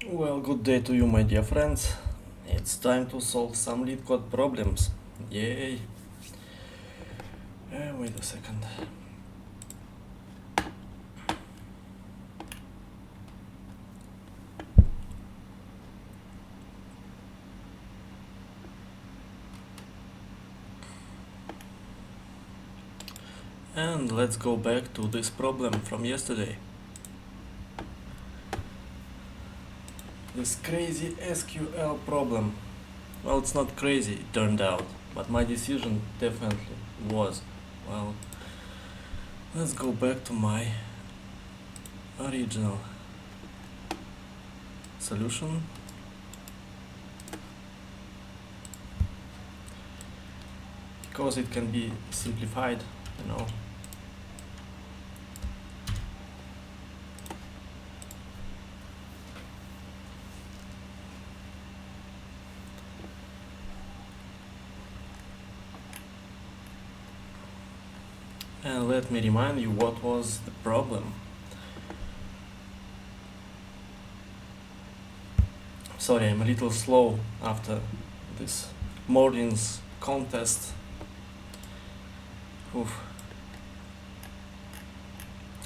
Well, good day to you, my dear friends. It's time to solve some LeetCode problems. Yay! Wait a second. And let's go back to this problem from yesterday. This crazy SQL problem. Well, it's not crazy, it turned out, but my decision definitely was. Well, let's go back to my original solution. Because it can be simplified, you know. And let me remind you what was the problem. Sorry, I'm a little slow after this morning's contest. Oof.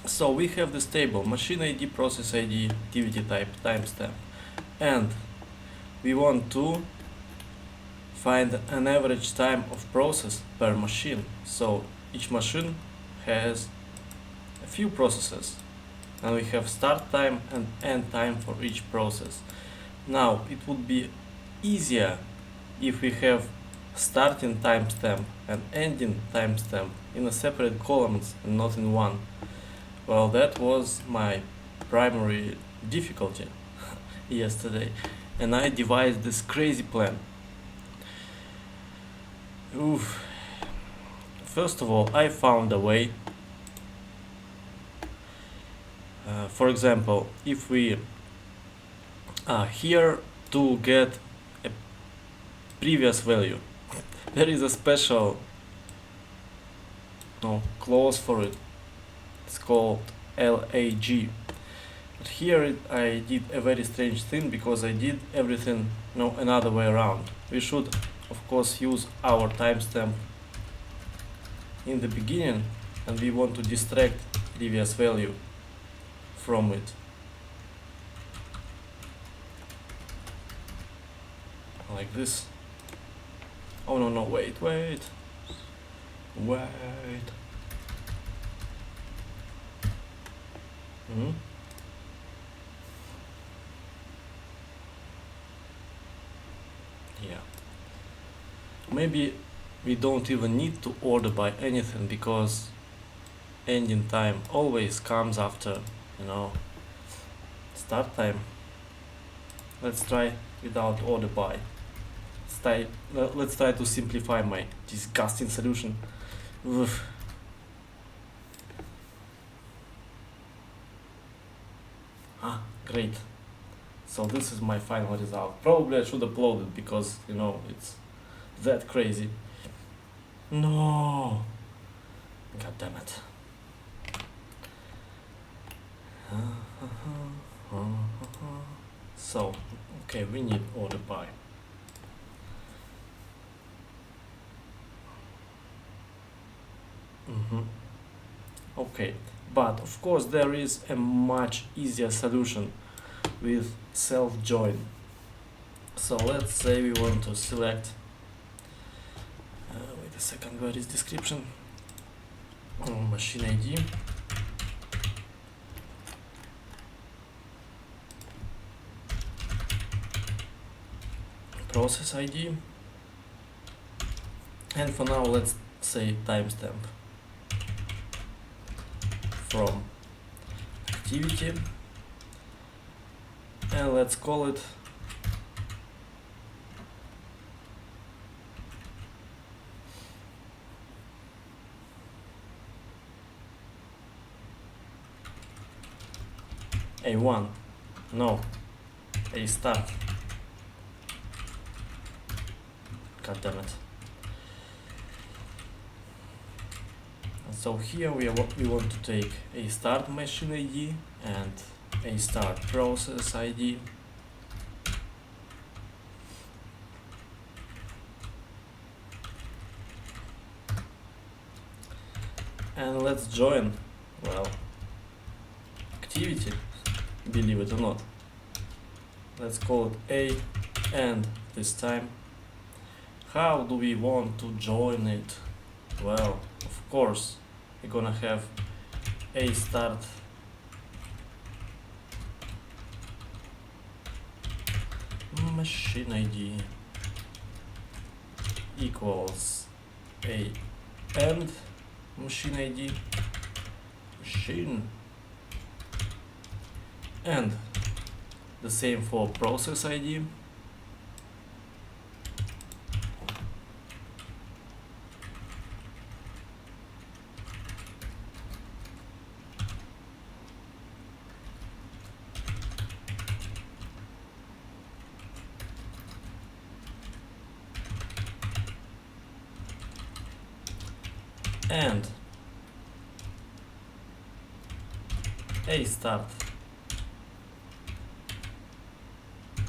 So we have this table, machine ID, process ID, activity type, timestamp, and we want to find an average time of process per machine. So each machine has a few processes, and we have start time and end time for each process. Now it would be easier if we have starting timestamp and ending timestamp in a separate columns and not in one. Well, that was my primary difficulty yesterday, and I devised this crazy plan. Oof. First of all, I found a way. For example, if we here to get a previous value, there is a special clause for it. It's called LAG. But here I did a very strange thing because I did everything another way around. We should of course use our timestamp in the beginning, and we want to distract previous value from it. Like this. Oh no, wait. Yeah. Maybe we don't even need to order by anything because ending time always comes after, start time. Let's try without order by. Let's try to simplify my disgusting solution. Oof. Great. So this is my final result. Probably I should upload it because it's that crazy. No. God damn it. So, okay, we need order by. Okay, but of course there is a much easier solution with self-join. So let's say we want to select, wait a second, where is description? Machine ID, process ID, and for now let's say timestamp from activity, and let's call it A1, no, A start. God damn it. So here we want to take a start machine ID and a start process ID, And let's join, well, activity, believe it or not. Let's call it A and this time. How do we want to join it? Well, of course, we're gonna have A start machine ID equals A and machine ID machine, and the same for process ID. And A start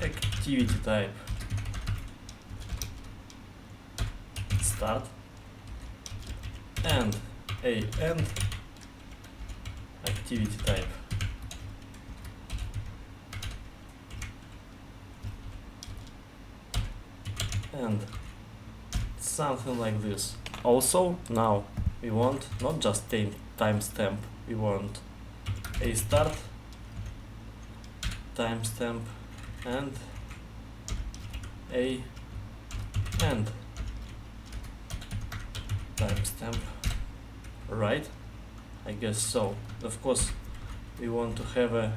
activity type start, and A end activity type and something like this. Also, now we want not just timestamp, we want A start timestamp and A end timestamp, right? I guess so. Of course, we want to have a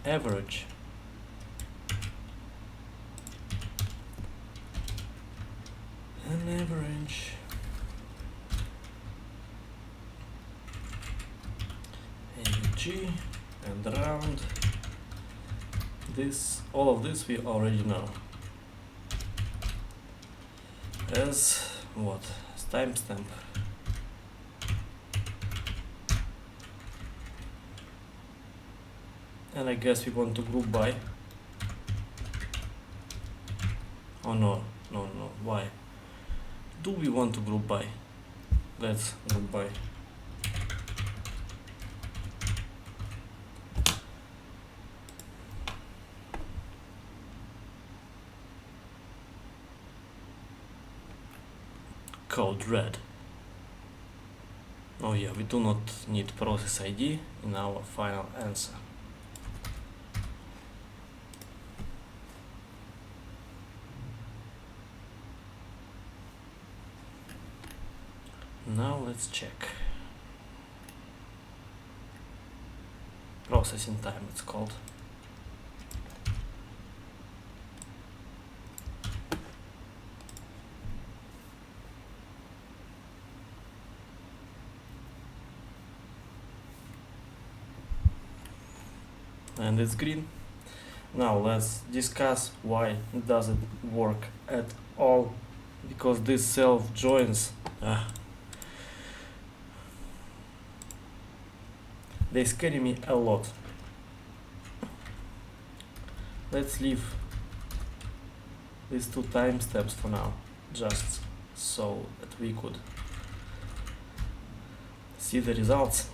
average AG and round this. All of this we already know as what? As timestamp. And I guess we want to group by. Oh no, why? Do we want to group by? Let's group by. Code red. Oh yeah, we do not need process ID in our final answer. Now let's check. Processing time it's called. And it's green. Now let's discuss why it doesn't work at all, because this self joins they scare me a lot. Let's leave these two timestamps for now, just so that we could see the results.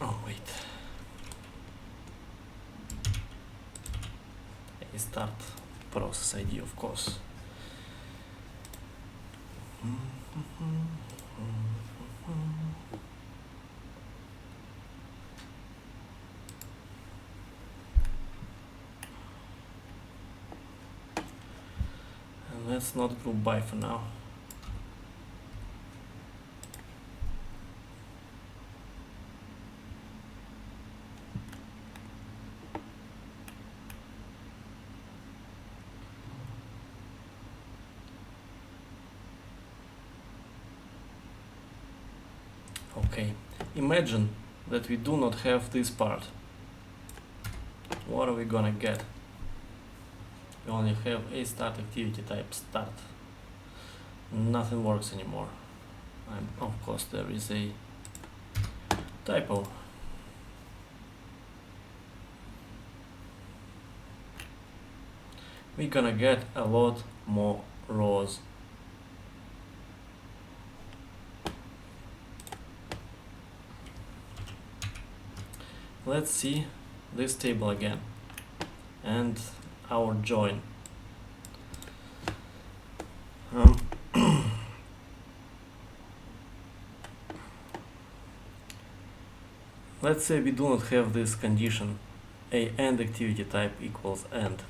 Oh wait. A start process ID, of course. And let's not group by for now. Okay, imagine that we do not have this part. What are we gonna get? We only have a start activity type start. Nothing works anymore. Of course there is a typo. We're gonna get a lot more rows. Let's see this table again and our join. Let's say we do not have this condition a end activity type equals end.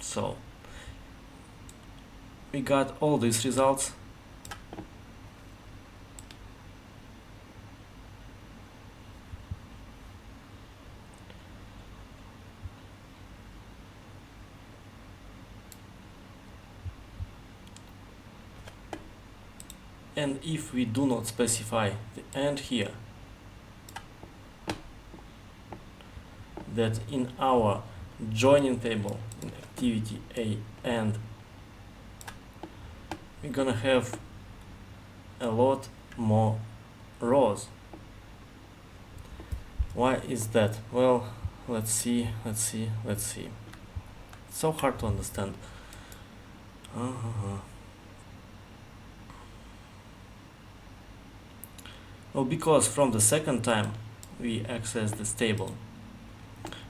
So we got all these results. And if we do not specify the end here, that in our joining table in activity a end, we're gonna have a lot more rows. Why is that? Well, let's see. It's so hard to understand. Well, because from the second time we access this table,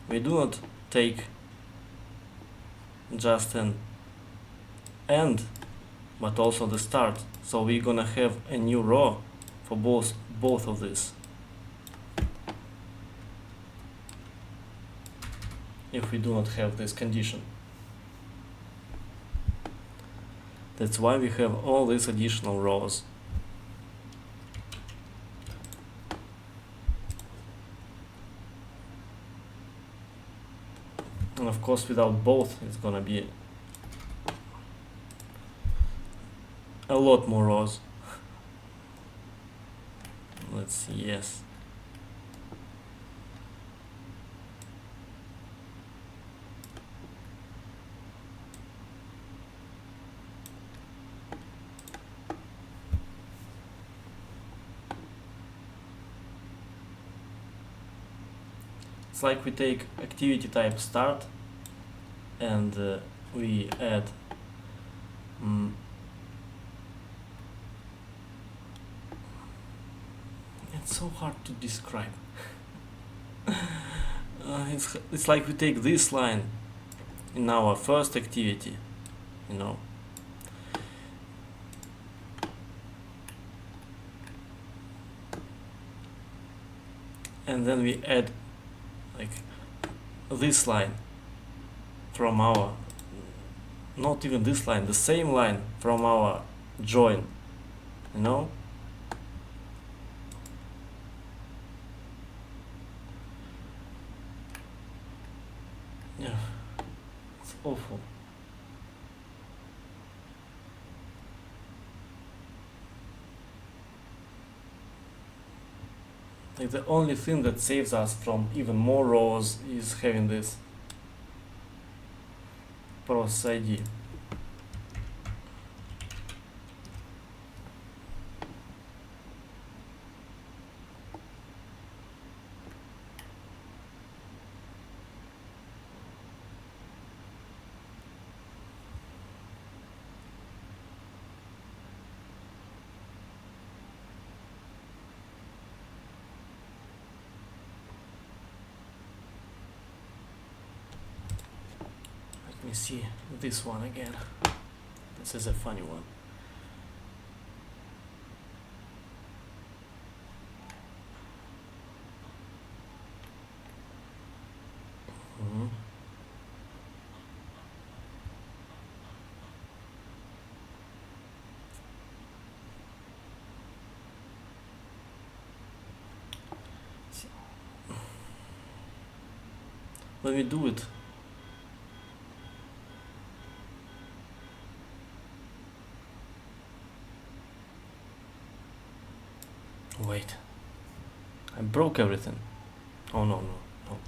we do not take just an end, but also the start. So we're gonna have a new row for both of these. If we do not have this condition. That's why we have all these additional rows. And of course, without both, it's gonna be a lot more rows. Let's see, yes. It's like we take activity type start and we add it's so hard to describe. It's like we take this line in our first activity, you know, and then we add like this line from our, not even this line, the same line from our join, you know. Yeah, it's awful. Like the only thing that saves us from even more rows is having this process ID. Let me see this one again. This is a funny one. When we do it, wait, I broke everything. Oh no, no, no.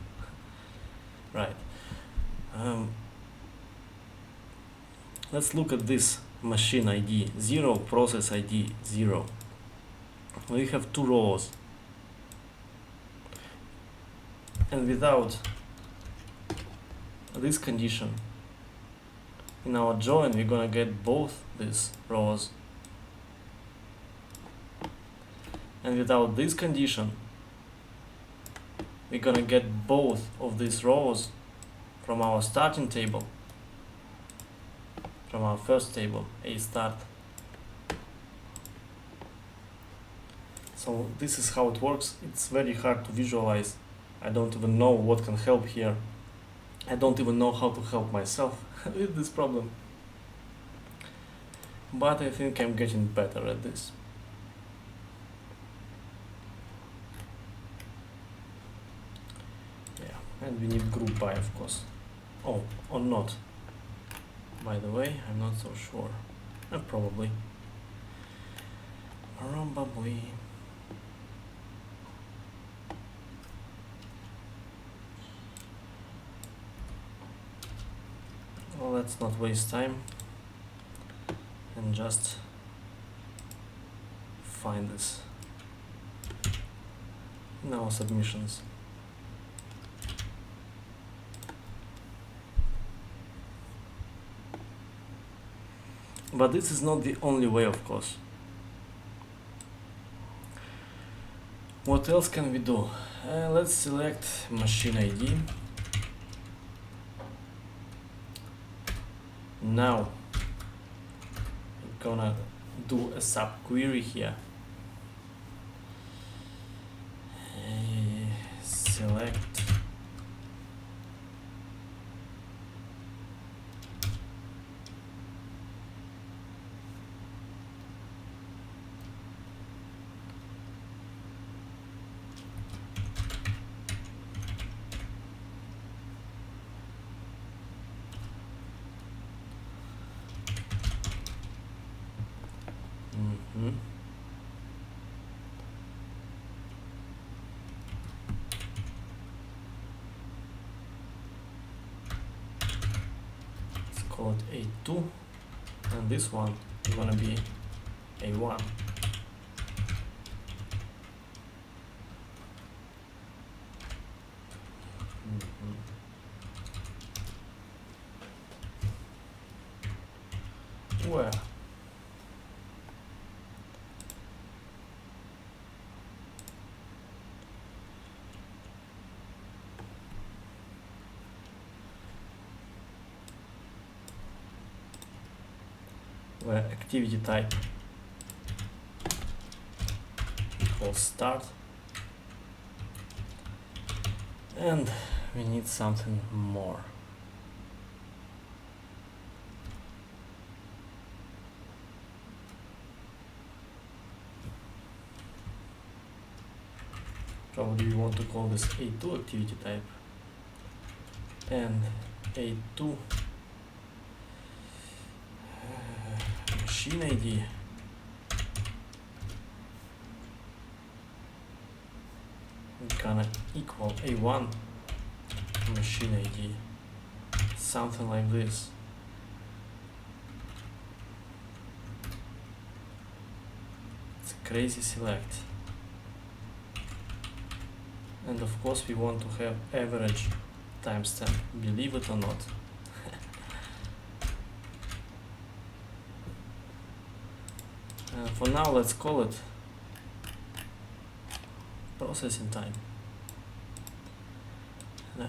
Right. Let's look at this machine ID 0, process ID 0. We have two rows, and without this condition in our join, we're gonna get both these rows, and without this condition, we're gonna get both of these rows from our starting table, from our first table, A start. So this is how it works. It's very hard to visualize. I don't even know what can help here. I don't even know how to help myself with this problem. But I think I'm getting better at this. Yeah, and we need group by, of course. Oh, or not. By the way, I'm not so sure. Probably. Probably. Well, let's not waste time and just find this in our submissions. But this is not the only way, of course. What else can we do? Let's select machine ID. Now we're gonna do a subquery here. Select let's call it A2, and this one is gonna be A1. Where? Where activity type equals start, and we need something more. Probably we want to call this A2 activity type, and A2 machine ID gonna equal A1 machine ID, something like this. It's a crazy select. And of course we want to have average timestamp, believe it or not. For now, let's call it processing time.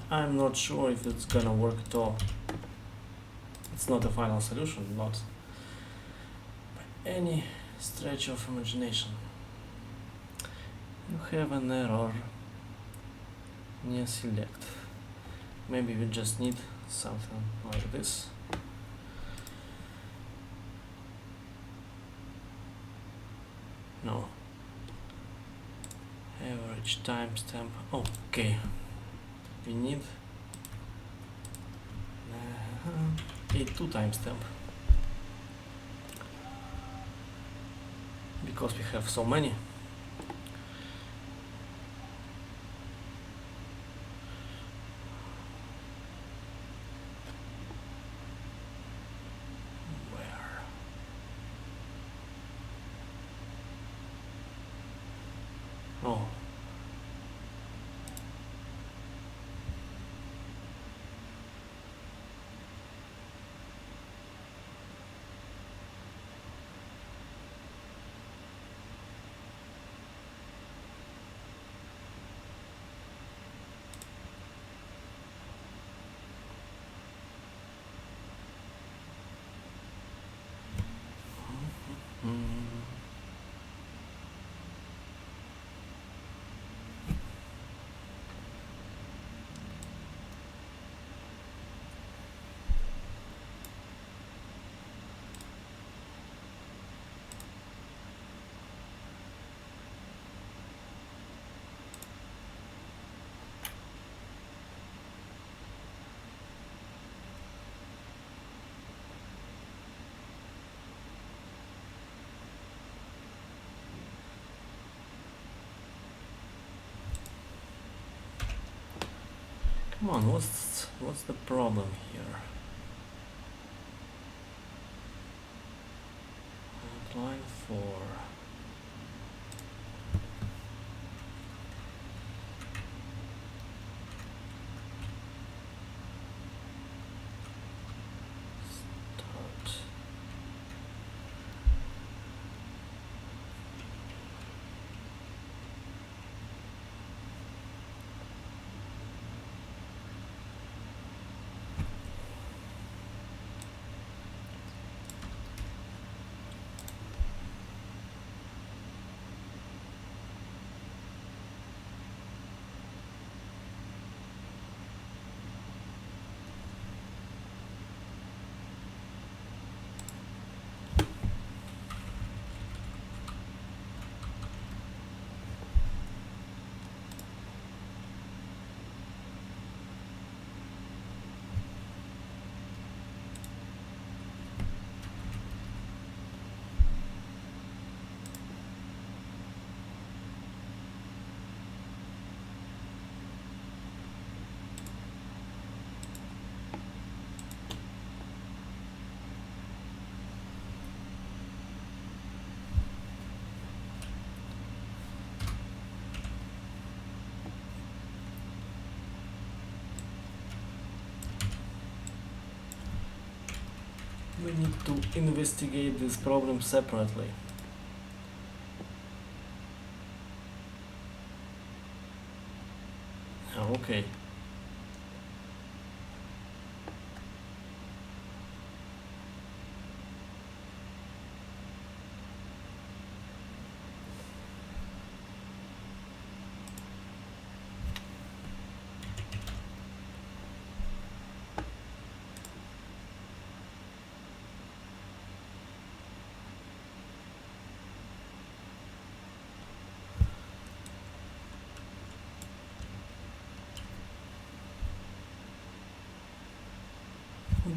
I'm not sure if it's gonna work at all. It's not a final solution, not by any stretch of imagination. You have an error near select. Maybe we just need something like this. No. Average timestamp. Okay. We need A2 timestamp. Because we have so many. Oh. Come on, what's the problem here? Line 4. Start. We need to investigate this problem separately. Okay.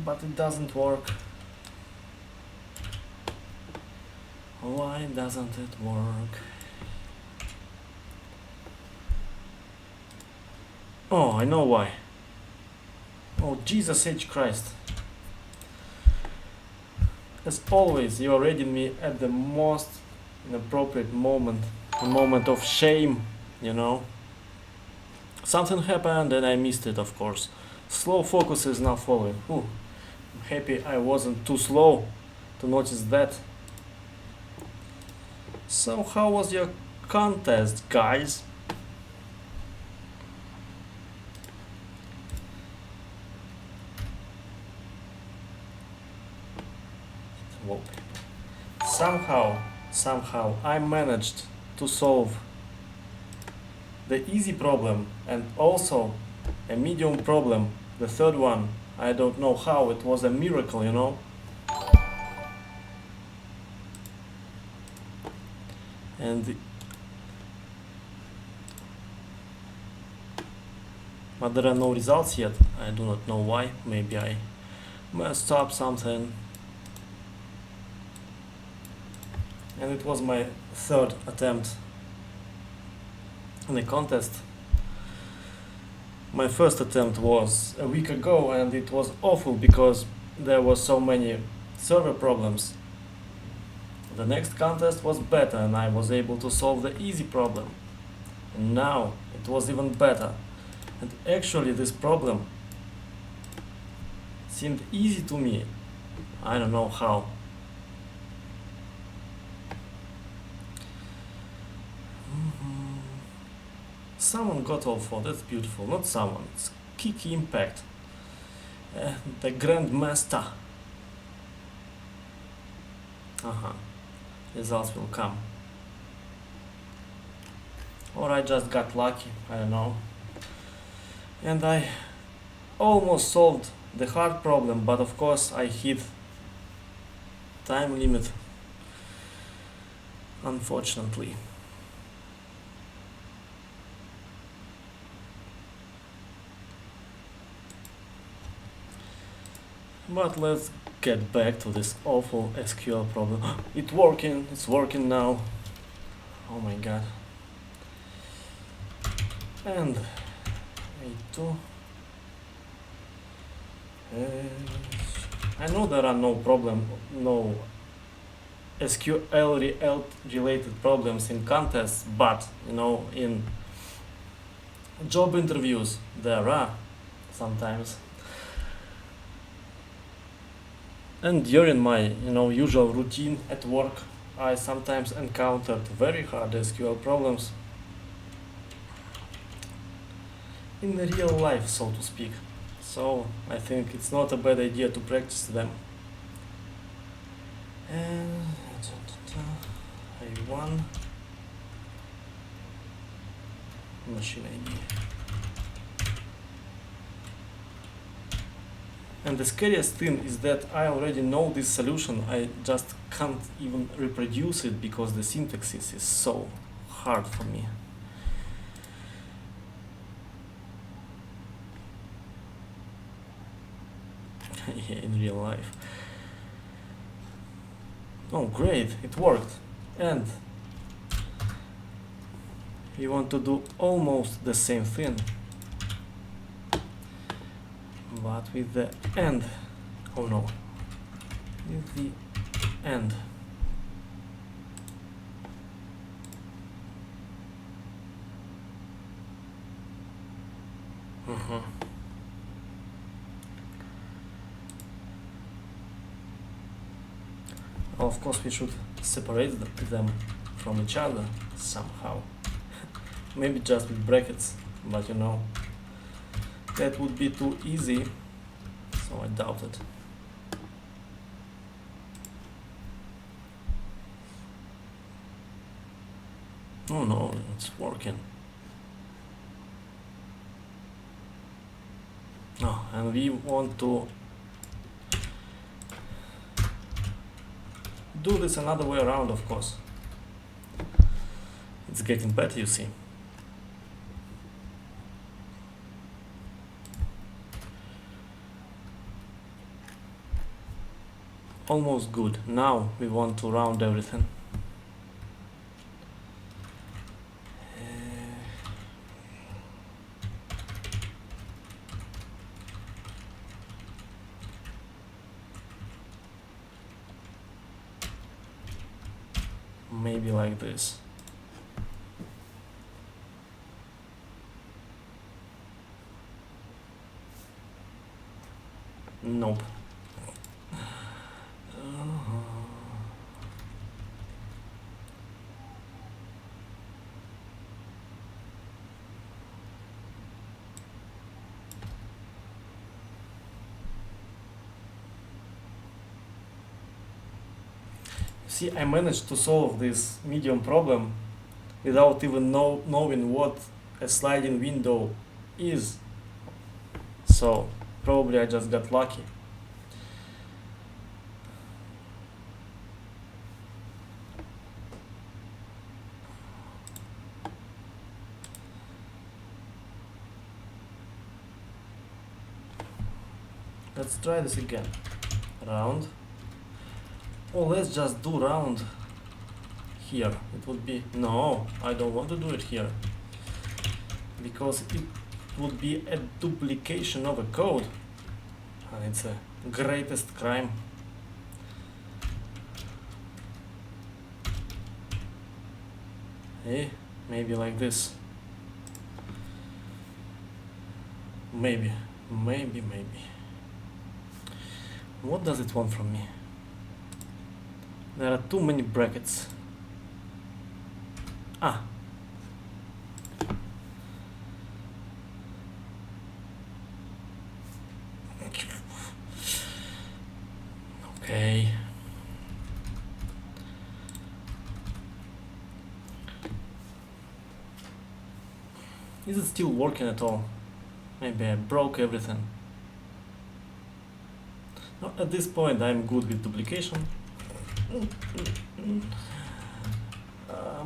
But it doesn't work. Why doesn't it work? Oh, I know why. Oh, Jesus H. Christ. As always, you are reading me at the most inappropriate moment, a moment of shame, you know. Something happened and I missed it, of course. Slow focus is now following. Ooh, I'm happy I wasn't too slow to notice that. So how was your contest, guys? Somehow I managed to solve the easy problem and also a medium problem. The third one, I don't know how, it was a miracle, you know. But there are no results yet. I do not know why. Maybe I messed up something. And it was my third attempt in the contest. My first attempt was a week ago and it was awful because there were so many server problems. The next contest was better and I was able to solve the easy problem. And now it was even better. And actually this problem seemed easy to me. I don't know how. Someone got all four, that's beautiful. Not someone, it's Kiki Impact. The Grandmaster. Results will come. Or I just got lucky, I don't know. And I almost solved the hard problem, but of course I hit time limit, unfortunately. But let's get back to this awful SQL problem. It's working now. Oh my god. And A2. I know there are no SQL related problems in contests, but in job interviews there are sometimes. And during my usual routine at work, I sometimes encountered very hard SQL problems in real life, so to speak. So I think it's not a bad idea to practice them. And A1 machine ID. And the scariest thing is that I already know this solution, I just can't even reproduce it because the syntax is so hard for me. Yeah, in real life. Oh great, it worked. And you want to do almost the same thing, but with the end. Oh no, with the end. Of course we should separate them from each other somehow. Maybe just with brackets, but that would be too easy, so I doubt it. Oh no, it's working. Oh, and we want to do this another way around, of course. It's getting better, you see. Almost good. Now we want to round everything. Maybe like this. Nope. See, I managed to solve this medium problem without even knowing what a sliding window is. So probably I just got lucky. Let's try this again. Round. Oh, let's just do round here. It would be... No, I don't want to do it here, because it would be a duplication of a code, and it's a greatest crime. Hey, maybe like this. Maybe. What does it want from me? There are too many brackets. Ah. Okay. Is it still working at all? Maybe I broke everything. No, at this point I'm good with duplication.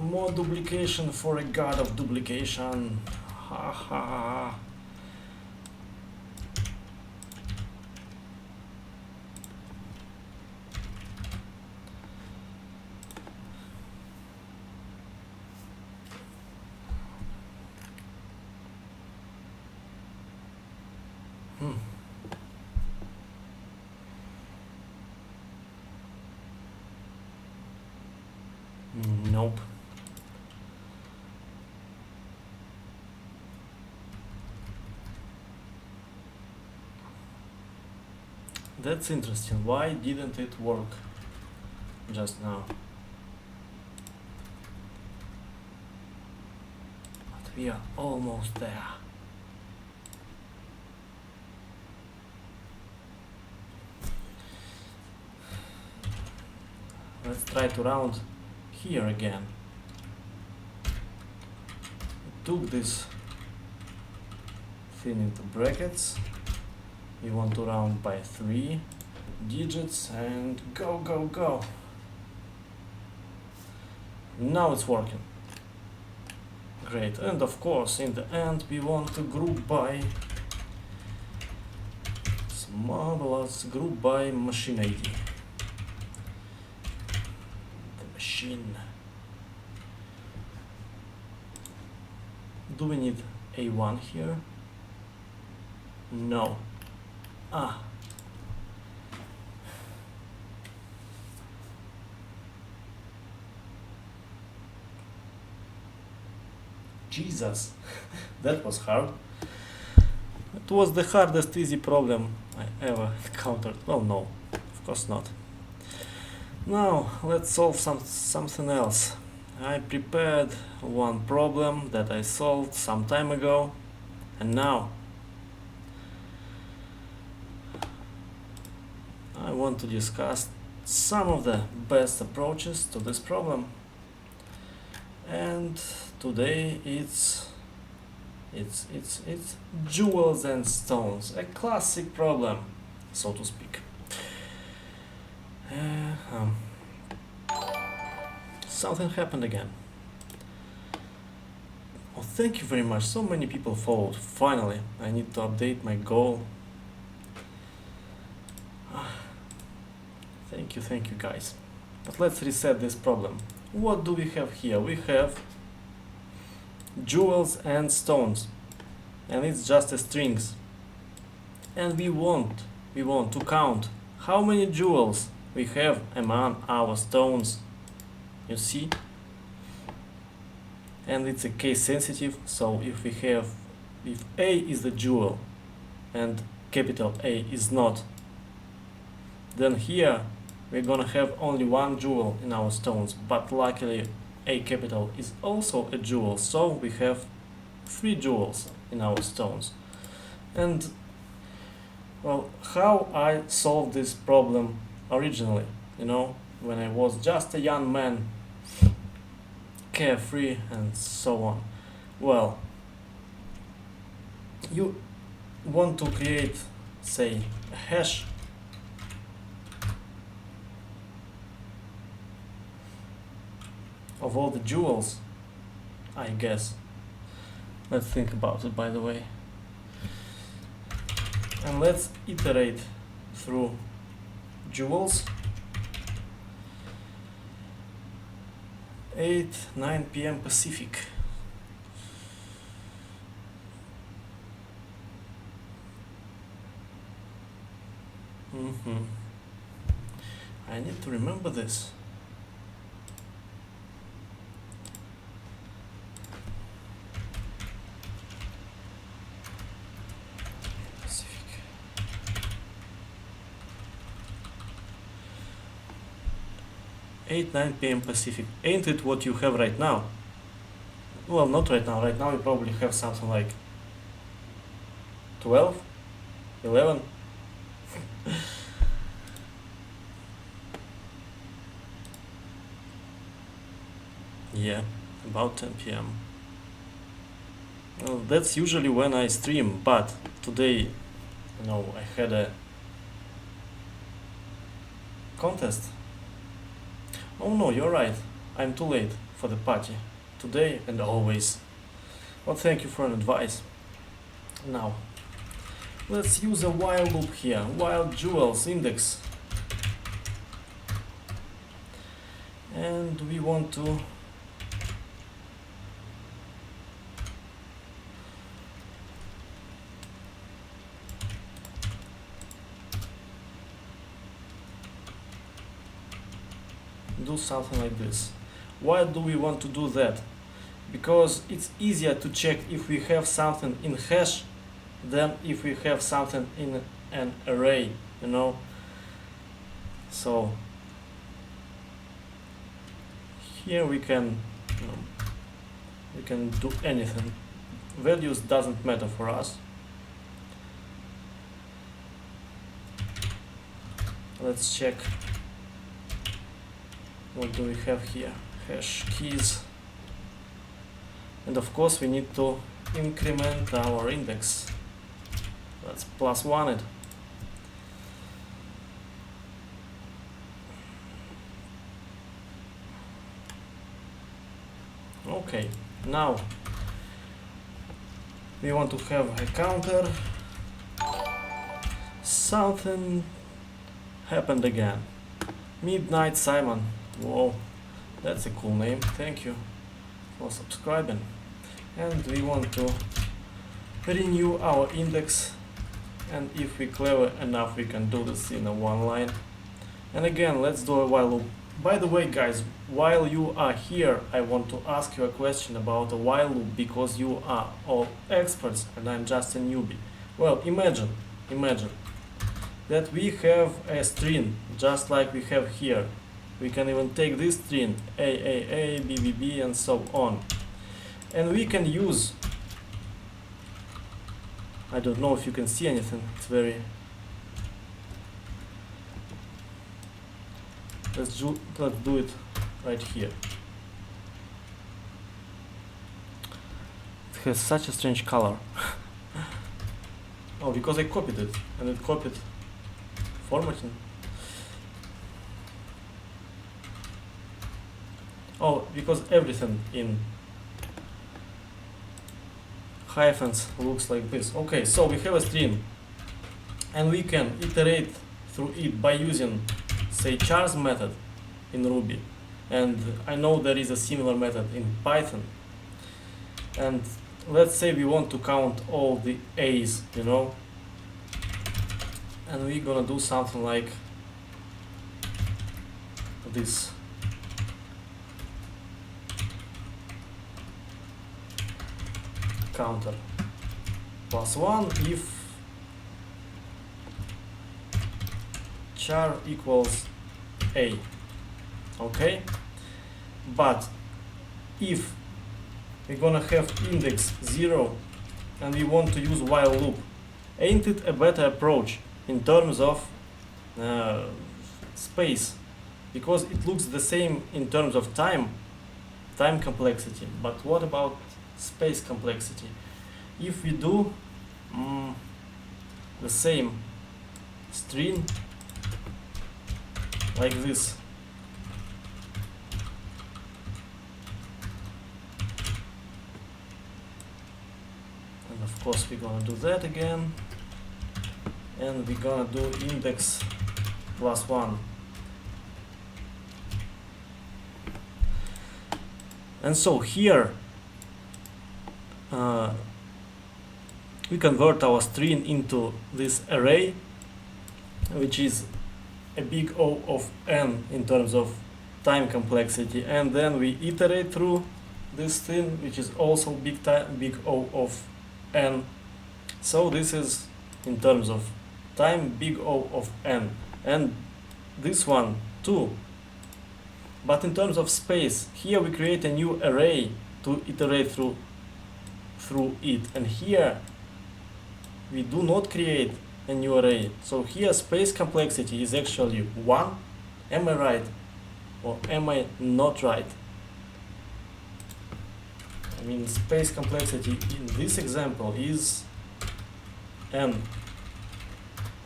More duplication for a god of duplication. Ha ha ha. Nope. That's interesting. Why didn't it work just now? But we are almost there. Let's try to round here again. Took this thing into brackets. We want to round by 3 digits and go. Now it's working. Great. And of course, in the end, we want to group by. It's marvelous. Group by machine ID. The machine. Do we need A1 here? No. Ah. Jesus, that was hard. It was the hardest easy problem I ever encountered. Well, no, of course not. Now, let's solve something else. I prepared one problem that I solved some time ago, and now I want to discuss some of the best approaches to this problem. And today it's jewels and stones, a classic problem, so to speak. Something happened again. Oh, thank you very much. So many people followed. Finally, I need to update my goal. Thank you guys. But let's reset this problem. What do we have here? We have jewels and stones, and it's just a strings. And we want to count how many jewels we have among our stones. You see? And it's a case sensitive, so if A is the jewel and capital A is not, then here we're gonna have only one jewel in our stones, but luckily A capital is also a jewel, so we have 3 jewels in our stones. And well, how I solved this problem originally, you know, when I was just a young man, carefree and so on. Well, you want to create, say, a hash of all the jewels, I guess. Let's think about it, by the way. And let's iterate through jewels. 9 p.m. Pacific. I need to remember this. 9 p.m. Pacific. Ain't it what you have right now? Well, not right now. Right now you probably have something like 12, 11. Yeah, about 10 p.m. Well, that's usually when I stream, but today, I had a contest. Oh no, you're right. I'm too late for the party. Today and always. Well, thank you for an advice. Now, let's use a while loop here. While jewels index. And we want to do something like this. Why do we want to do that? Because it's easier to check if we have something in hash than if we have something in an array, So here we can do anything. Values doesn't matter for us. Let's check. What do we have here? Hash keys. And of course we need to increment our index. Let's +1 it. Okay, now we want to have a counter. Something happened again. Midnight Simon. Whoa, that's a cool name. Thank you for subscribing. And we want to renew our index, and if we're clever enough we can do this in a one line. And again, let's do a while loop. By the way, guys, while you are here, I want to ask you a question about a while loop, because you are all experts and I'm just a newbie. Well, imagine that we have a string just like we have here. We can even take this string A, B, B, B, and so on. And we can use, I don't know if you can see anything, it's very, let's do it right here. It has such a strange color. Oh, because I copied it, and it copied formatting. Oh, because everything in hyphens looks like this. Okay, so we have a string, and we can iterate through it by using, say, chars method in Ruby, and I know there is a similar method in Python. And let's say we want to count all the A's, and we're gonna do something like this. Counter +1 if char equals A. Okay, but if we're gonna have index 0 and we want to use while loop, ain't it a better approach in terms of space? Because it looks the same in terms of time complexity, but what about space complexity? If we do the same string like this, and of course we're gonna do that again, and we're gonna do index +1. And so here we convert our string into this array, which is a big O of n in terms of time complexity, and then we iterate through this thing, which is also big O of n. So this is in terms of time big O of n, and this one too But in terms of space, here we create a new array to iterate through it, and here we do not create a new array. So here space complexity is actually 1. Am I right or am I not right? I mean, space complexity in this example is n,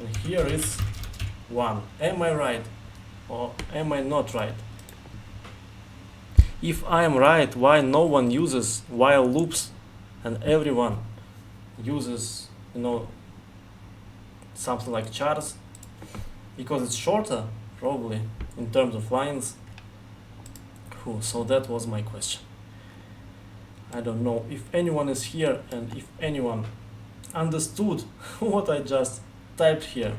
and here is 1. Am I right or am I not right? If I am right, why no one uses while loops and everyone uses, something like chars? Because it's shorter, probably, in terms of lines. Cool. So that was my question. I don't know if anyone is here and if anyone understood what I just typed here.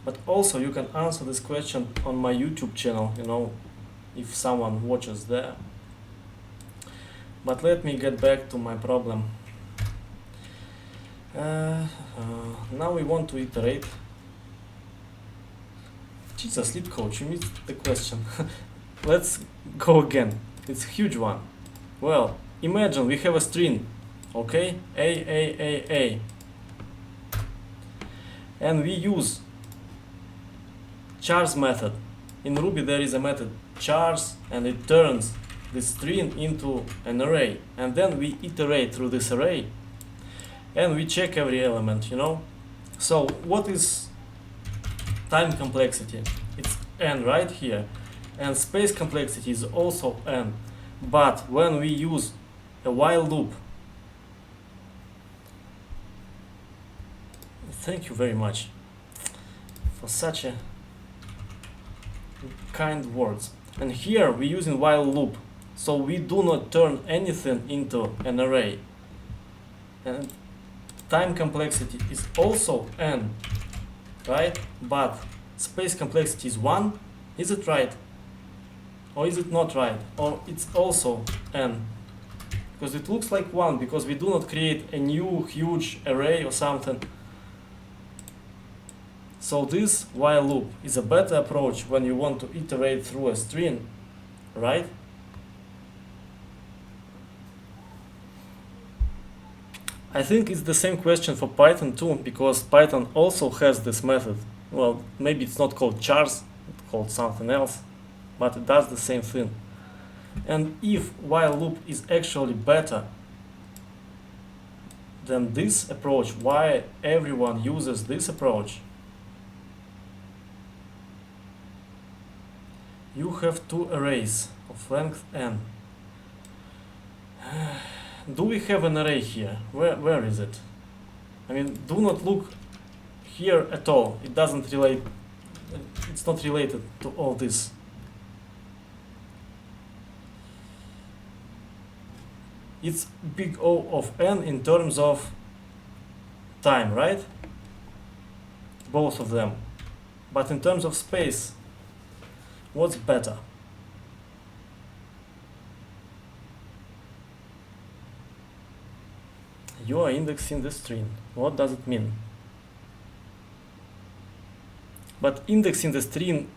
But also you can answer this question on my YouTube channel, if someone watches there. But let me get back to my problem. Now we want to iterate. Jesus, LeetCode, you missed the question. Let's go again. It's a huge one. Well, imagine we have a string, okay? A. And we use chars method. In Ruby there is a method chars, and it turns the string into an array. And then we iterate through this array. And we check every element, So what is time complexity? It's n right here. And space complexity is also n. But when we use a while loop, thank you very much for such a kind words. And here we using while loop, so we do not turn anything into an array. And time complexity is also n, right? But space complexity is 1. Is it right? Or is it not right? Or it's also n? Because it looks like 1, because we do not create a new huge array or something. So this while loop is a better approach when you want to iterate through a string, right? I think it's the same question for Python too, because Python also has this method. Well, maybe it's not called chars, it's called something else, but it does the same thing. And if while loop is actually better than this approach, why everyone uses this approach? You have two arrays of length n. Do we have an array here? Where is it? I mean, do not look here at all. It doesn't relate. It's not related to all this. It's big O of n in terms of time, right? Both of them. But in terms of space, what's better? You are indexing the string. What does it mean? But indexing the string,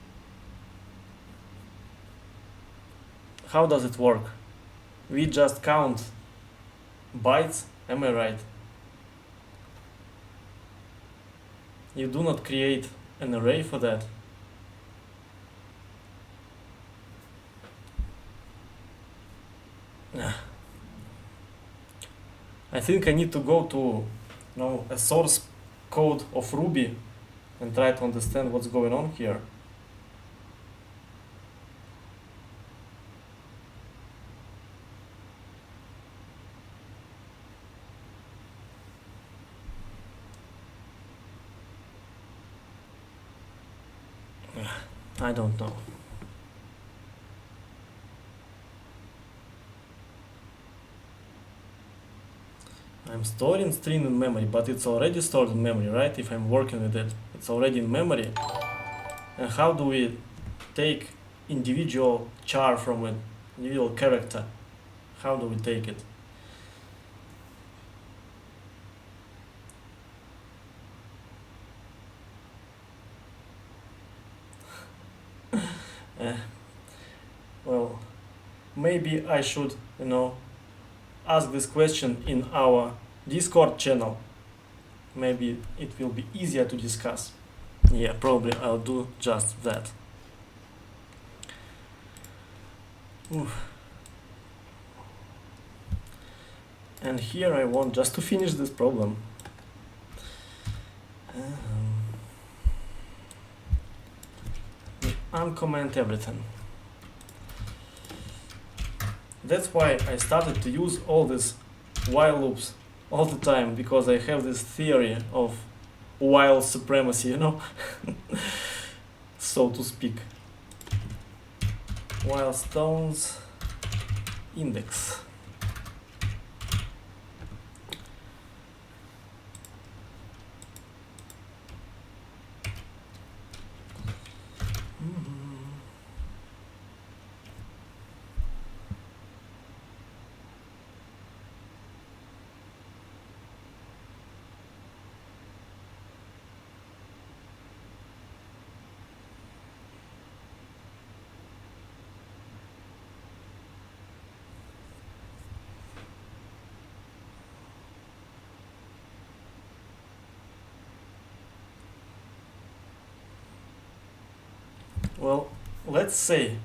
how does it work? We just count bytes, am I right? You do not create an array for that. I think I need to go to a source code of Ruby and try to understand what's going on here. I don't know. I'm storing string in memory, but it's already stored in memory, right? If I'm working with it, it's already in memory. And how do we take individual char from an individual character? How do we take it? maybe I should, ask this question in our Discord channel. Maybe it will be easier to discuss. Yeah, probably I'll do just that. Oof. And here I want just to finish this problem. Uncomment everything. That's why I started to use all these while loops all the time, because I have this theory of while supremacy, so to speak. While stones index. Well, let's say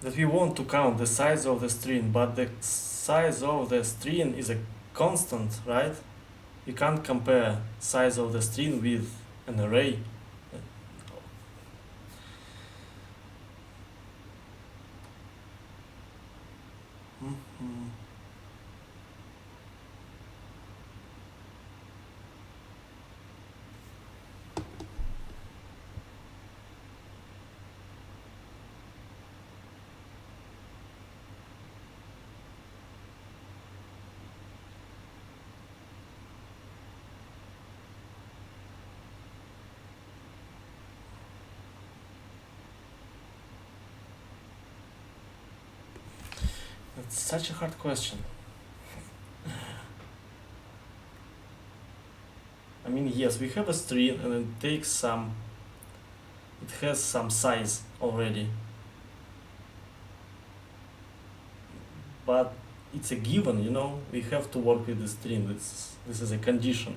that we want to count the size of the string, but the size of the string is a constant, right? You can't compare size of the string with an array. It's such a hard question. I mean, yes, we have a string and it has some size already. But it's a given, we have to work with the string. This is a condition.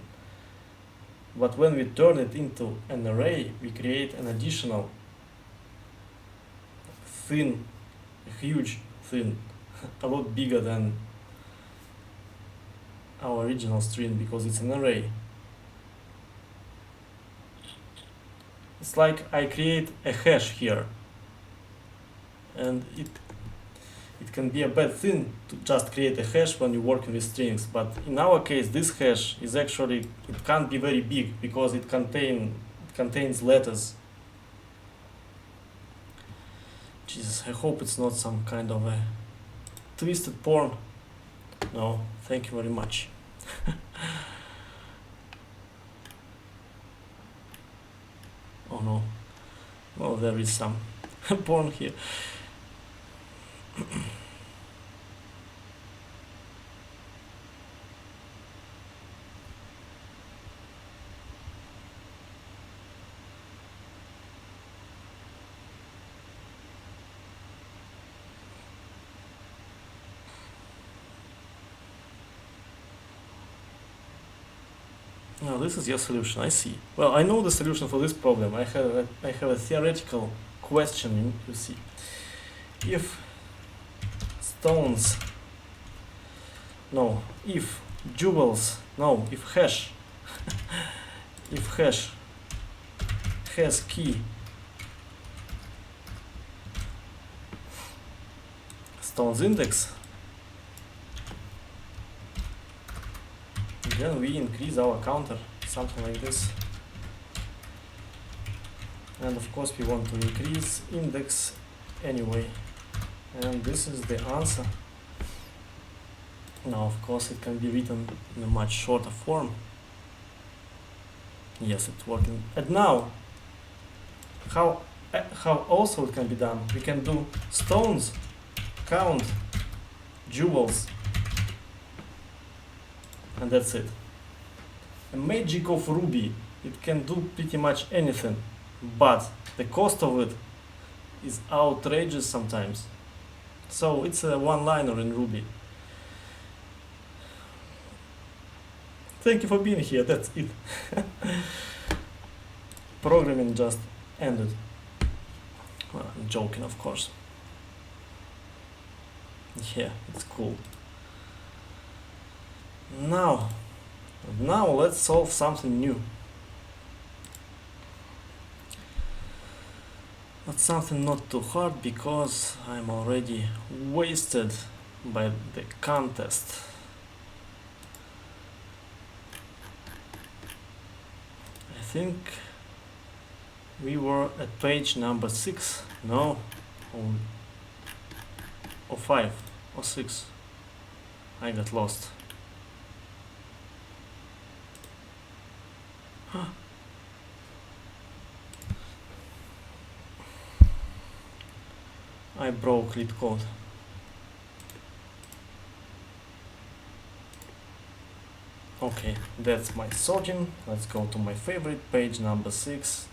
But when we turn it into an array, we create an additional thin, huge thin, a lot bigger than our original string, because it's an array. It's like I create a hash here, and it can be a bad thing to just create a hash when you're working with strings, but in our case this hash is actually, it can't be very big because it contains letters. Jesus, I hope it's not some kind of a twisted porn. No, thank you very much. Oh no. Well, there is some porn here. Now this is your solution, I see. Well, I know the solution for this problem. I have a theoretical question, you see. If hash if hash has key stones index, then we increase our counter, something like this. And of course we want to increase index anyway. And this is the answer. Now of course it can be written in a much shorter form. Yes, it's working. And now, how also it can be done? We can do stones, count, jewels, and that's it. The magic of Ruby, it can do pretty much anything, but the cost of it is outrageous sometimes. So it's a one-liner in Ruby. Thank you for being here, that's it. Programming just ended. Well, I'm joking, of course. Yeah, it's cool. Now let's solve something new. But something not too hard, because I'm already wasted by the contest. I think we were at page number 6, no, or 5 or 6. I got lost. I broke LeetCode. Okay, that's my sorting. Let's go to my favorite page number 6.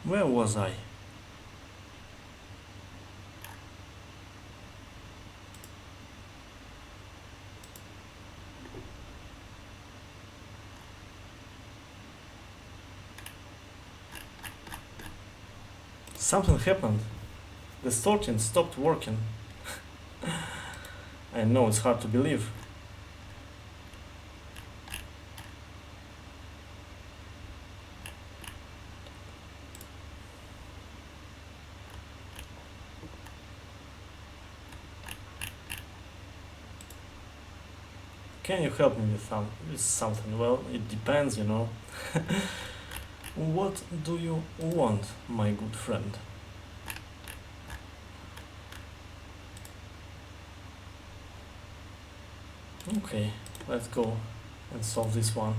Where was I? Something happened. The sorting stopped working. I know it's hard to believe. Can you help me with something? Well, it depends, you know. What do you want, my good friend? Okay, let's go and solve this one.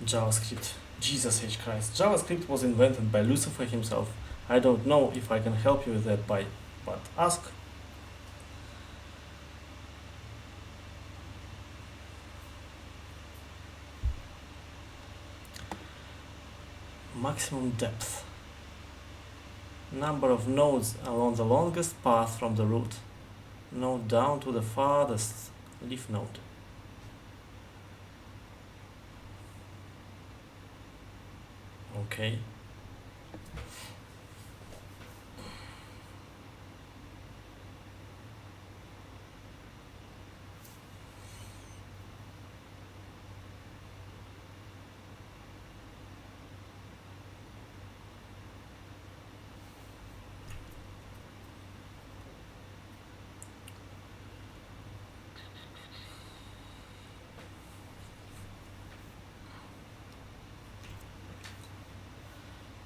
JavaScript. Jesus H. Christ. JavaScript was invented by Lucifer himself. I don't know if I can help you with that, but ask. Maximum depth. Number of nodes along the longest path from the root. Node down to the farthest leaf node. Okay.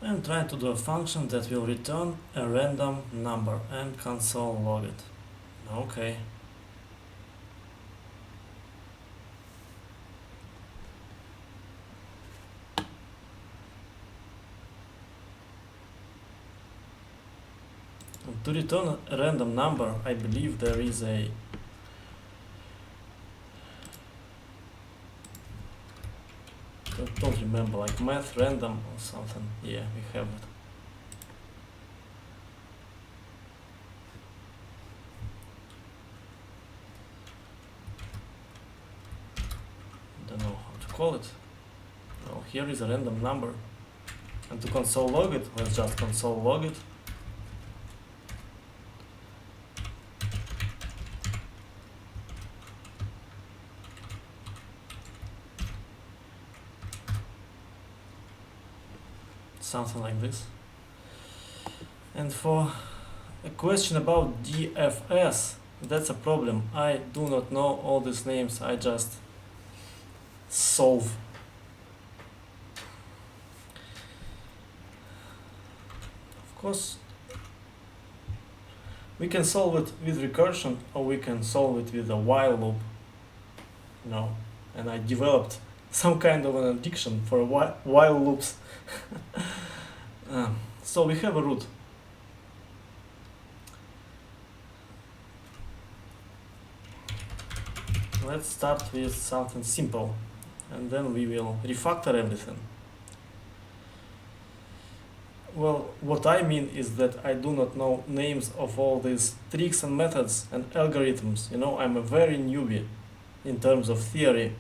I'm trying to do a function that will return a random number and console log it. Okay. To return a random number, I believe there is a I don't remember, like math random or something. Yeah, we have it. Don't know how to call it. Well, here is a random number. And to console log it, let's just console log it. Something like this. And for a question about DFS, that's a problem. I do not know all these names, I just solve. Of course, we can solve it with recursion, or we can solve it with a while loop. You know, and I developed some kind of an addiction for while loops. So we have a root. Let's start with something simple, and then we will refactor everything. Well, what I mean is that I do not know names of all these tricks and methods and algorithms. You know, I'm a very newbie in terms of theory.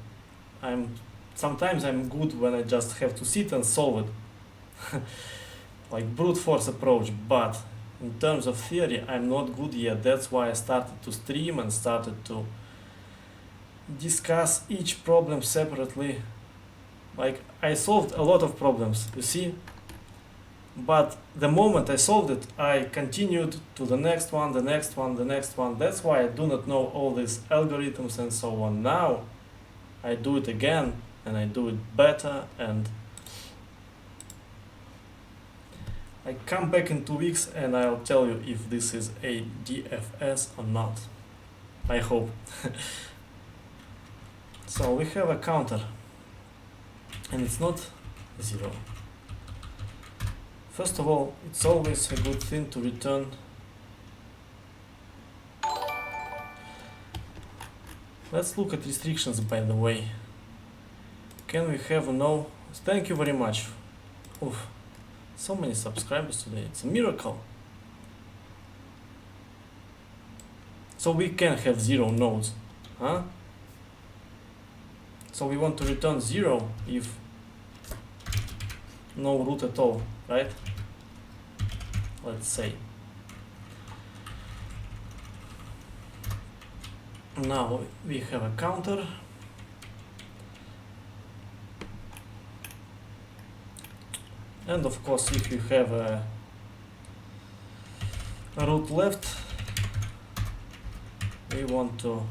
Sometimes I'm good when I just have to sit and solve it, like brute force approach. But in terms of theory, I'm not good yet. That's why I started to stream and started to discuss each problem separately. Like, I solved a lot of problems, you see, but the moment I solved it, I continued to the next one, the next one, the next one. That's why I do not know all these algorithms and so on. Now I do it again, and I do it better, and I come back in 2 weeks and I'll tell you if this is a DFS or not. I hope. So we have a counter, and it's not 0. First of all, it's always a good thing to return Let's look at restrictions, by the way. Can we have no? Thank you very much. Oof, so many subscribers today, it's a miracle. So we can have 0 nodes, huh? So we want to return 0 if no root at all, right? Let's say. Now we have a counter. And of course, if you have a root left, we want to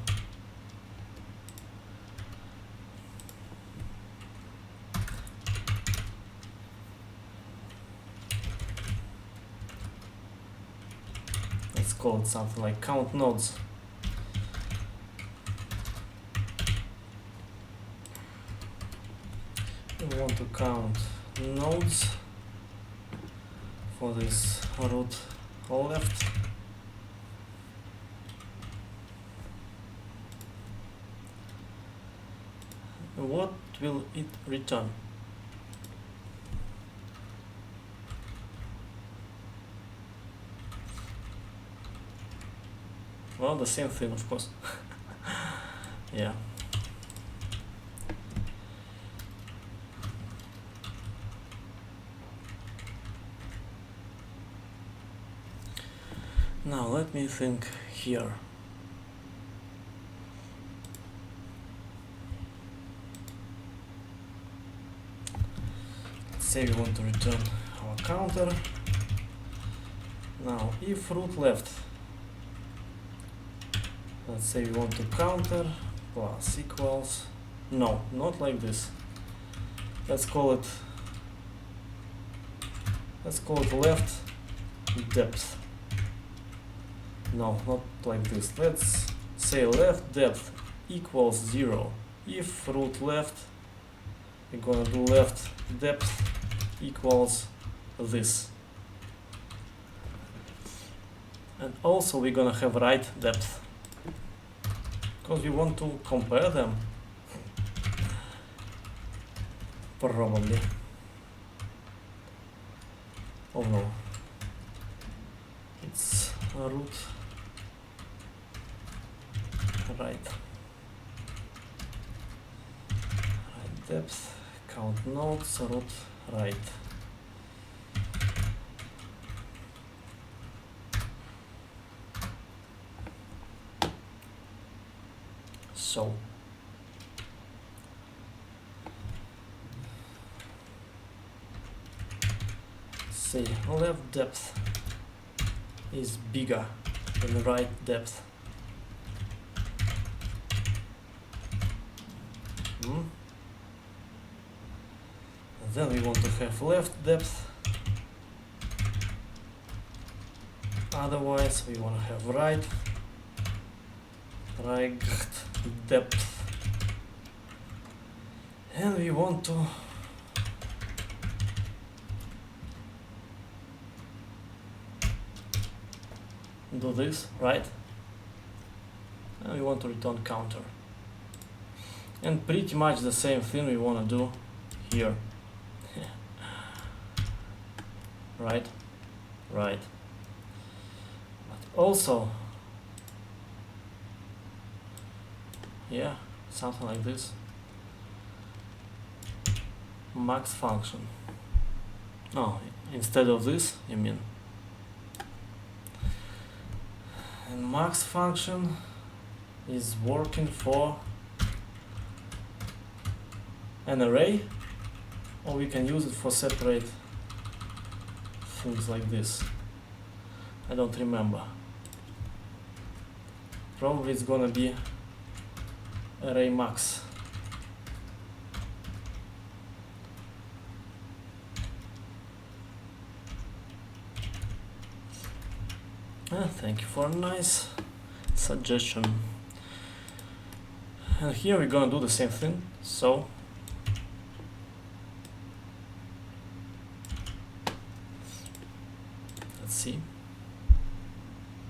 let's call it something like count nodes. We want to count nodes for this root left. What will it return? Well, the same thing, of course. Yeah. Now let me think here. Let's say we want to return our counter. Now if root left, let's say we want to counter plus equals, no, not like this. Let's call it left depth. No, not like this. Let's say left depth equals 0. If root left, we're gonna do left depth equals this. And also we're gonna have right depth, because we want to compare them. Probably. Oh no. It's root right depth, count nodes, root right. So say left depth is bigger than right depth. Then we want to have left depth. Otherwise, we want to have right depth. And we want to do this, right? And we want to return counter. And pretty much the same thing we want to do here. Right? Right. But also, yeah, something like this. Max function. Oh, instead of this, you mean? And max function is working for an array, or we can use it for separate things like this. I don't remember. Probably it's gonna be array max. Thank you for a nice suggestion. And here we're gonna do the same thing. So let's see.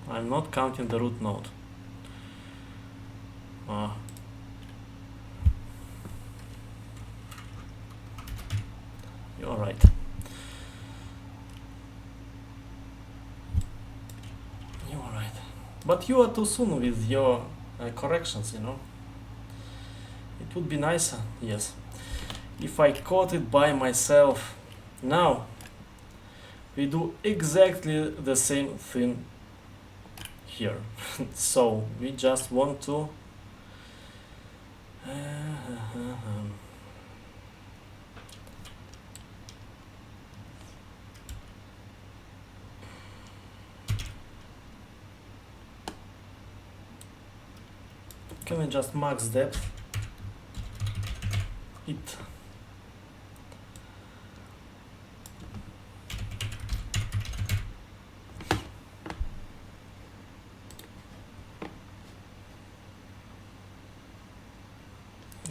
I'm not counting the root node. You're right. You're right. But you are too soon with your corrections, you know. It would be nicer, yes, if I caught it by myself. Now we do exactly the same thing here. So we just want to can we just max depth it?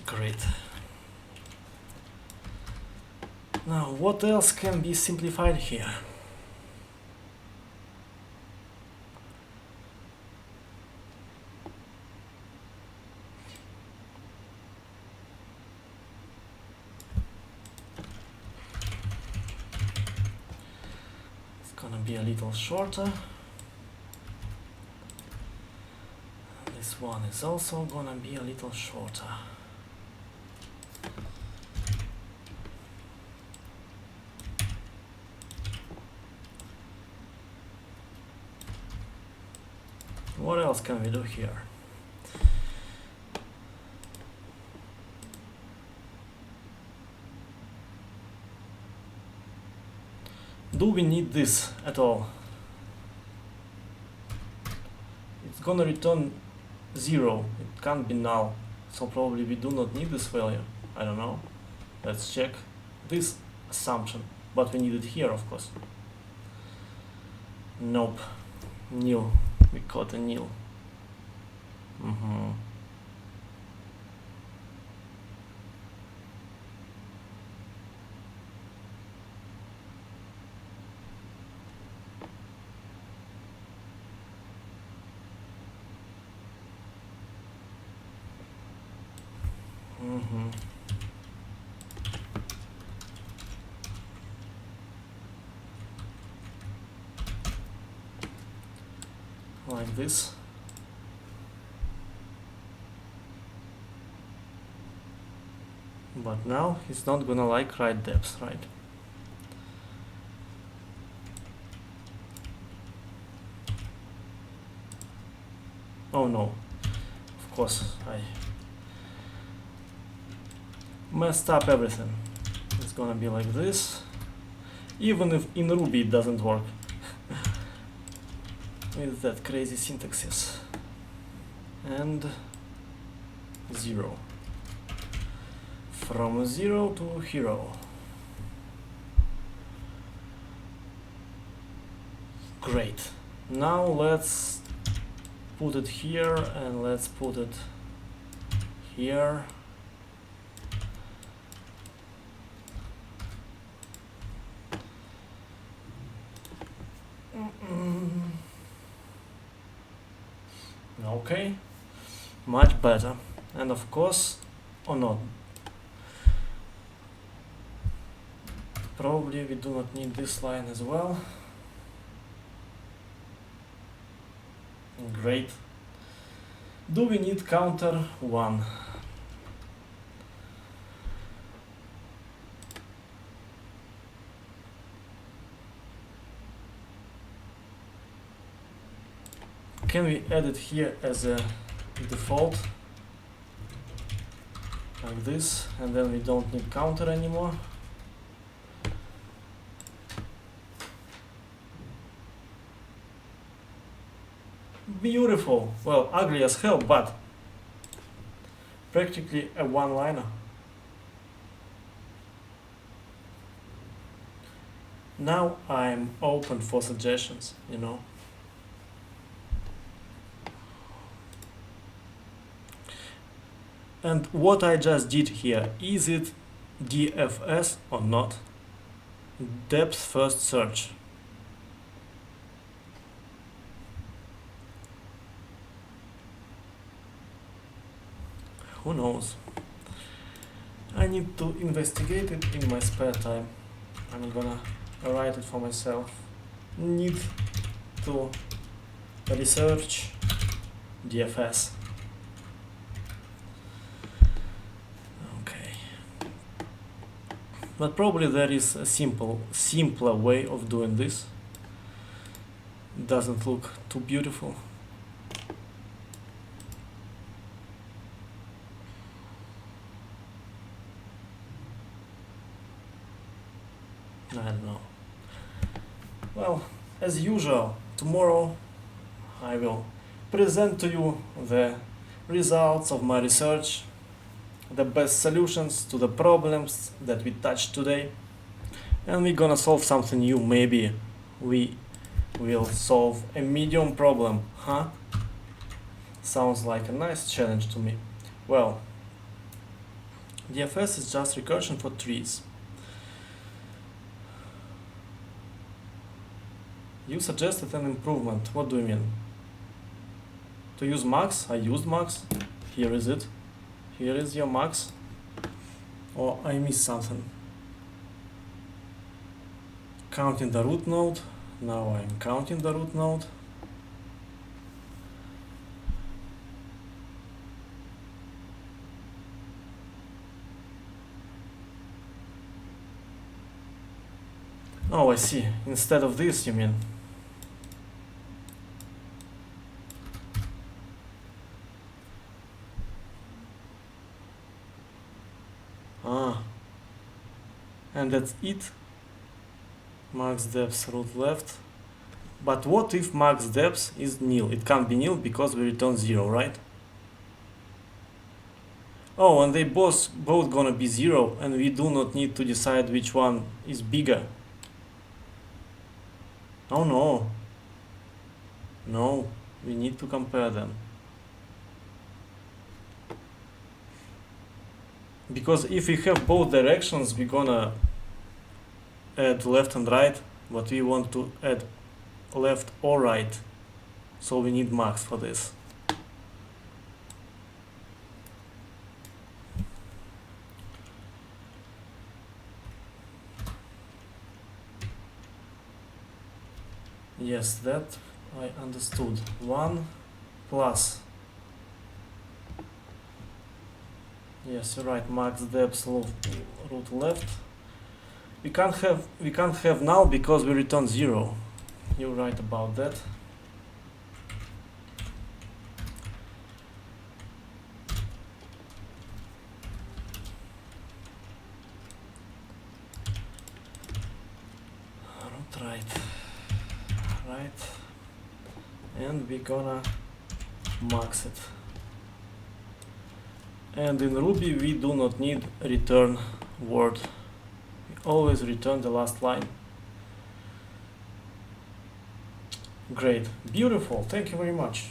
Great. Now what else can be simplified here? Gonna be a little shorter. This one is also gonna be a little shorter. What else can we do here? Do we need this at all? It's gonna return 0. It can't be null. So probably we do not need this value. I don't know. Let's check this assumption. But we need it here, of course. Nope. Nil. We caught a nil. Like this. But now he's not gonna like write depth, right? Oh no, of course I messed up everything. It's gonna be like this, even if in Ruby it doesn't work with that crazy syntaxes. And 0. From 0 to hero. Great. Now let's put it here and let's put it here. Okay, much better. And of course or not. Probably we do not need this line as well. Great. Do we need counter 1? Can we add it here as a default? Like this, and then we don't need counter anymore. Beautiful. Well, ugly as hell, but practically a one-liner. Now I'm open for suggestions, you know. And what I just did here, is it DFS or not? Depth first search. Who knows? I need to investigate it in my spare time. I'm gonna write it for myself. Need to research DFS. Okay. But probably there is a simpler way of doing this. It doesn't look too beautiful. I don't know. Well, as usual, tomorrow I will present to you the results of my research, the best solutions to the problems that we touched today, and we're gonna solve something new. Maybe we will solve a medium problem, huh? Sounds like a nice challenge to me. Well, DFS is just recursion for trees. You suggested an improvement. What do you mean? To use max? I used max. Here is it. Here is your max. Or I missed something. Counting the root node. Now I'm counting the root node. Oh, I see. Instead of this, you mean? Ah. And that's it. Max depth root left. But what if max depth is nil? It can't be nil because we return 0, right? Oh, and they both gonna be 0, and we do not need to decide which one is bigger. Oh no. No, we need to compare them. Because if we have both directions, we're gonna add left and right, but we want to add left or right. So we need max for this. Yes, that I understood. 1 plus. Yes, you're right. Max depth root left. We can't have null because we return 0. You're right about that. Root right. Right, and we're gonna max it. And in Ruby we do not need return word. We always return the last line. Great, beautiful, thank you very much.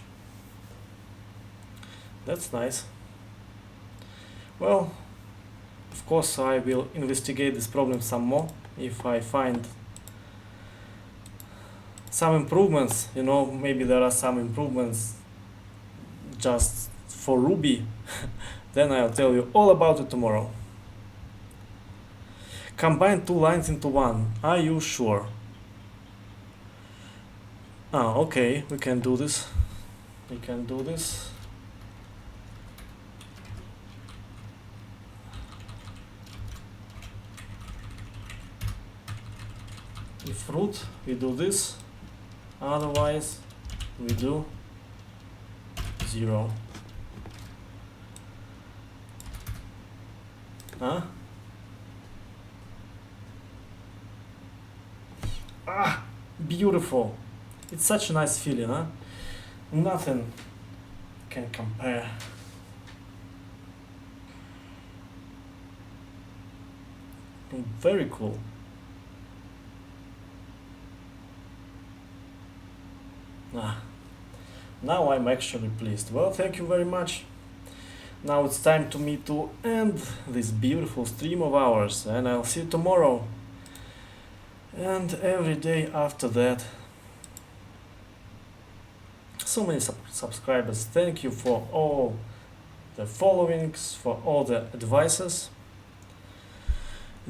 That's nice. Well, of course I will investigate this problem some more if I find some improvements, you know, maybe there are some improvements just for Ruby, then I'll tell you all about it tomorrow. Combine two lines into one. Are you sure? Ah, okay, we can do this. We can do this. If root, we do this. Otherwise, we do 0. Huh? Ah, beautiful. It's such a nice feeling, huh? Nothing can compare. Very cool. Now I'm actually pleased. Well, thank you very much. Now it's time to me to end this beautiful stream of ours, and I'll see you tomorrow and every day after that. So many subscribers. Thank you for all the followings, for all the advices.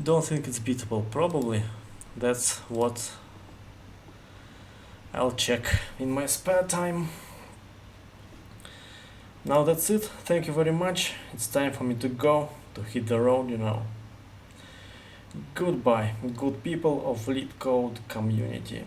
Don't think it's beatable, probably. That's what I'll check in my spare time. Now that's it. Thank you very much. It's time for me to go, to hit the road, you know. Goodbye, good people of LeetCode community.